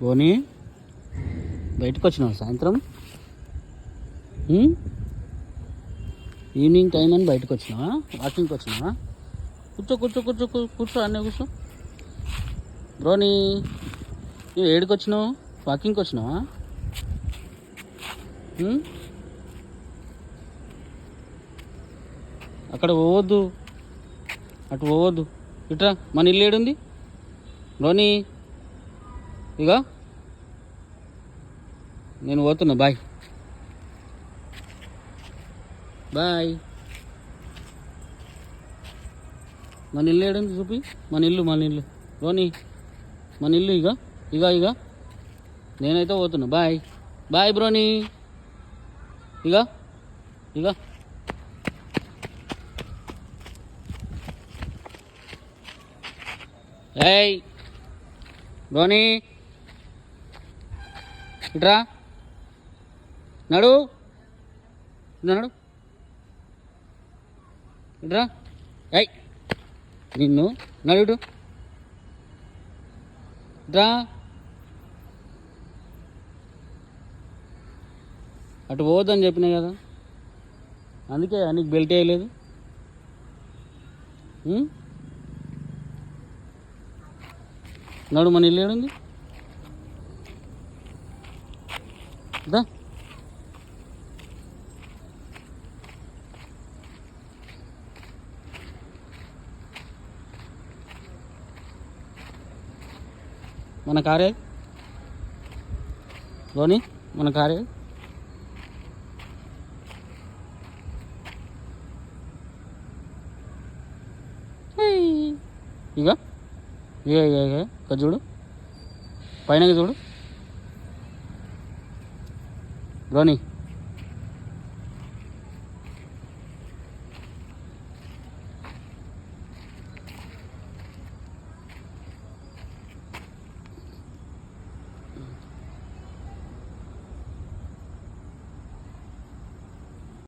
పోనీ బయటకు వచ్చినావు సాయంత్రం ఈవినింగ్ టైం అని బయటకు వచ్చినావా? వాకింగ్కి వచ్చినావా? కూర్చో కూర్చో కూర్చో కూర్చో అన్నీ కూర్చో. బ్రోని నువ్వు ఏడికి వచ్చినావు? వాకింగ్కి వచ్చినావా? అక్కడ పోవద్దు, అటు పోవద్దు, ఇట్రా. మన ఇల్లు ఏడుంది బ్రోని? ఇక నేను పోతున్నా. Bye bye. మన ఇల్లు ఏడుంది చూపి. మన ఇల్లు బ్రోని, మన ఇల్లు. ఇక ఇక ఇక నేనైతే పోతున్నా. బాయ్ బాయ్ బ్రోని. ఇక ఇక ఏయ్ బ్రోని ఇట్రా. నడు నడు ఇట్రా. ఏయ్ నిన్ను నడు ఇట్రా. అటు పోవద్దని చెప్పినా కదా, అందుకే నీకు బెల్ట్ వేయలేదు. నడు. మన ఇల్లు ఏడుంది? దా. మన కారే ధోని, మన కారే. ఇక ఇక ఇక చూడు, పైన చూడు ధోని.